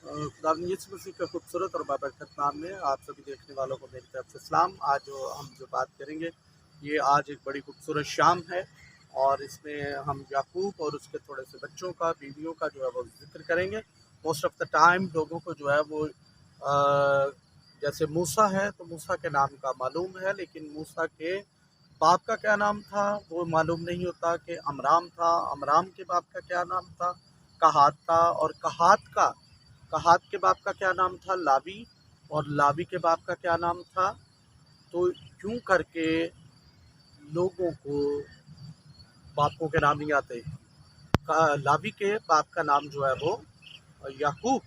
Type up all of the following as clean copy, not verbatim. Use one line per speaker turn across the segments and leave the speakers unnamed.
खुदावंद मसीह का खूबसूरत और बाबरकत नाम में आप सभी देखने वालों को मेरी तरफ से सलाम। आज हम जो बात करेंगे ये आज एक बड़ी खूबसूरत शाम है और इसमें हम याकूब और उसके थोड़े से बच्चों का, बीवियों का जो है वो जिक्र करेंगे। मोस्ट ऑफ द टाइम लोगों को जो है वो जैसे मूसा है तो मूसा के नाम का मालूम है, लेकिन मूसा के बाप का क्या नाम था वो मालूम नहीं होता। कि अमराम था, अमराम के बाप का क्या नाम था, कहात था, और कहात के बाप का क्या नाम था, लावी, और लावी के बाप का क्या नाम था। तो यूं करके लोगों को बापों के नाम नहीं आते। लावी के बाप का नाम जो है वो याकूब।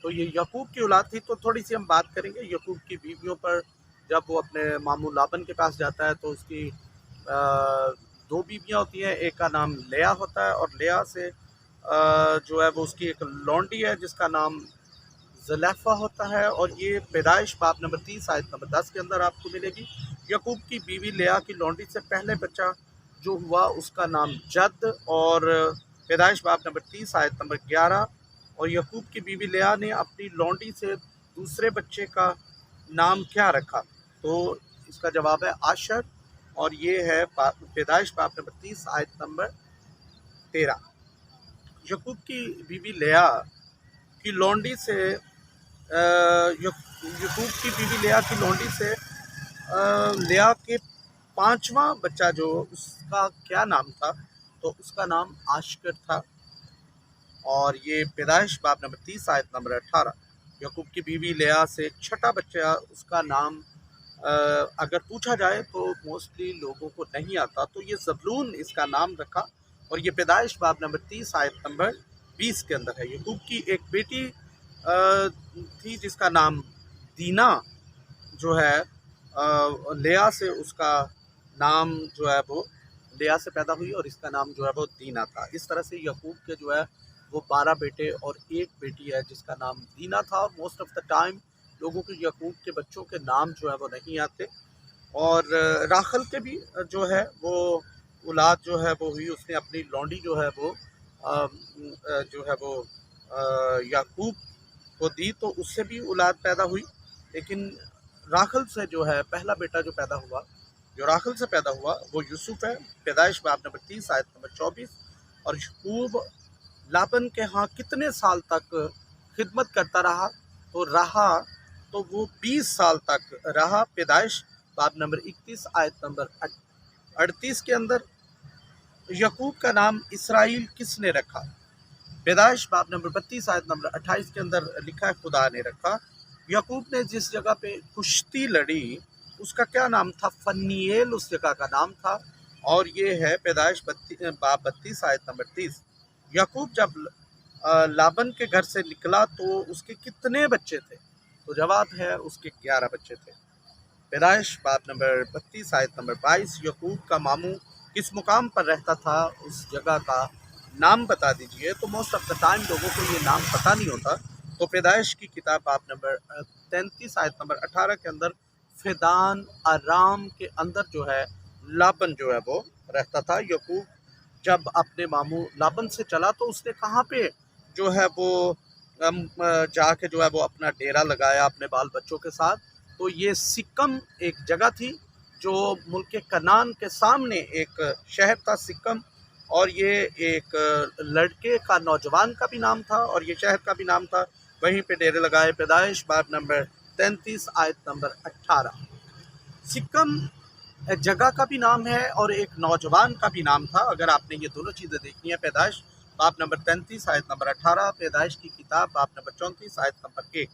तो ये याकूब की औलाद थी। तो थोड़ी सी हम बात करेंगे याकूब की बीवियों पर। जब वो अपने मामू लाबन के पास जाता है तो उसकी दो बीवियां होती हैं। एक का नाम लेया होता है और लेया से जो है वो उसकी एक लौंडी है जिसका नाम ज़ुलेफ़ा होता है। और ये पैदाइश बाब नंबर 30 आयत नंबर 10 के अंदर आपको मिलेगी। याकूब की बीवी लेया की लौंडी से पहले बच्चा जो हुआ उसका नाम जद। और पैदाइश बाब नंबर 30 आयत नंबर 11। और याकूब की बीवी लेया ने अपनी लौंडी से दूसरे बच्चे का नाम क्या रखा? तो इसका जवाब है आशर। और ये है पैदाइश बाब नंबर 30 आयत नंबर 13। याकूब की बीवी लेया की लौंडी से याकूब की बीवी लेया की लौंडी से लेया के पांचवा बच्चा जो उसका क्या नाम था? तो उसका नाम आशकर था। और ये पैदाइश बाब नंबर 30 आयत नंबर 18। याकूब की बीवी लेया से छठा बच्चा उसका नाम अगर पूछा जाए तो मोस्टली लोगों को नहीं आता, तो ये ज़बूलून इसका नाम रखा। और ये पैदाइश बाब नंबर 30 आयत नंबर 20 के अंदर है। याकूब की एक बेटी थी जिसका नाम दीना जो है लेया से उसका नाम जो है वो लेया से पैदा हुई और इसका नाम जो है वो दीना था। इस तरह से याकूब के जो है वो 12 बेटे और एक बेटी है जिसका नाम दीना था। और मोस्ट ऑफ द टाइम लोगों के याकूब के बच्चों के नाम जो है वो नहीं आते। और राखल के भी जो है वो औलाद जो है वो हुई, उसने अपनी लौंडी जो है वो जो है वो याकूब को दी तो उससे भी औलाद पैदा हुई। लेकिन राखल से जो है पहला बेटा जो पैदा हुआ, जो राखल से पैदा हुआ वो यूसुफ है। पैदाइश बाब नंबर 30 आयत नंबर 24। और याकूब लाबन के यहाँ कितने साल तक खिदमत करता रहा? तो वो 20 साल तक रहा। पैदाइश बाब नंबर 31 आयत नंबर 38 के अंदर। याकूब का नाम इसराइल किसने रखा? पैदाइश बाब नंबर 32 आयत नंबर 28 के अंदर लिखा है खुदा ने रखा। याकूब ने जिस जगह पे कुश्ती लड़ी उसका क्या नाम था? फनीएल उस जगह का नाम था। और ये है पैदाइश बाब 32 आयत नंबर 30। याकूब जब लाबन के घर से निकला तो उसके कितने बच्चे थे? तो जवाब है उसके 11 बच्चे थे। पैदाइश बाब नंबर 32 आयत नंबर 22। याकूब का मामू किस मुकाम पर रहता था? उस जगह का नाम बता दीजिए। तो मोस्ट ऑफ द टाइम लोगों को ये नाम पता नहीं होता। तो पैदाइश की किताब बाब नंबर 33 आयत नंबर 18 के अंदर फिदान आराम के अंदर जो है लाबन जो है वो रहता था। याकूब जब अपने मामू लाबन से चला तो उसने कहाँ पे जो है वो जाके जो है वो अपना डेरा लगाया अपने बाल बच्चों के साथ। तो ये सिक्कम एक जगह थी जो मुल्क कनान के सामने एक शहर था सिक्कम। और ये एक लड़के का, नौजवान का भी नाम था और ये शहर का भी नाम था। वहीं पे डेरे लगाए। पैदाइश बाब नंबर 33 आयत नंबर 18। सिक्कम जगह का भी नाम है और एक नौजवान का भी नाम था। अगर आपने ये दोनों चीज़ें देखनी है, पैदाइश बाब नंबर 33 आयत नंबर 18, पैदाइश की किताब बाब नंबर 34 आयत नंबर 1।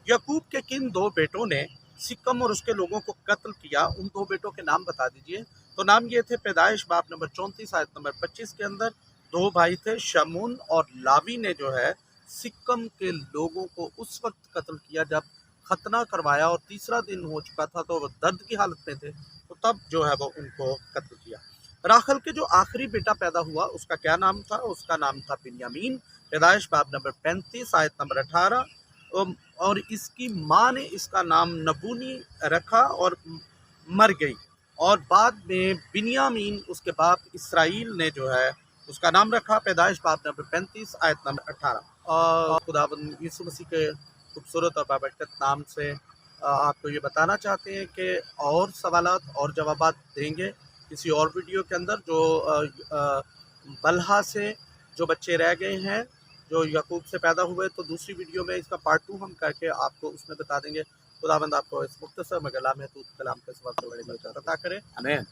याकूब के किन दो बेटों ने सिक्कम और उसके लोगों को कत्ल किया? उन दो बेटों के नाम बता दीजिए। तो नाम ये थे। पैदाइश बाब नंबर 34 आयत नंबर 25 के अंदर दो भाई थे, शमून और लावी ने जो है सिक्कम के लोगों को उस वक्त कत्ल किया जब खतना करवाया और तीसरा दिन हो चुका था तो वो दर्द की हालत में थे। तो तब जो है वो उनको कत्ल किया। राखल के जो आखिरी बेटा पैदा हुआ उसका क्या नाम था? उसका नाम था बिन्यामीन। पैदाइश बाब नंबर 35 आयत नंबर 18। और इसकी माँ ने इसका नाम नबूनी रखा और मर गई। और बाद में बिन्यामीन उसके बाप इसराइल ने जो है اس کا نام رکھا پیدائش باب نمبر 35 آیت نمبر 18۔ اور خداوند یسوع مسیح کے خوبصورت اور بابرکت نام سے آپ کو یہ بتانا چاہتے ہیں کہ اور سوالات اور جوابات دیں گے کسی اور ویڈیو کے اندر، جو بلہا سے جو بچے رہ گئے ہیں جو یعقوب سے پیدا ہوئے، تو دوسری ویڈیو میں اس کا پارٹ 2 ہم کر کے آپ کو اس میں بتا دیں گے۔ خداوند آپ کو اس مختصر مگر لامحدود کلام کے سبب سے بڑی برکت عطا کرے، آمین۔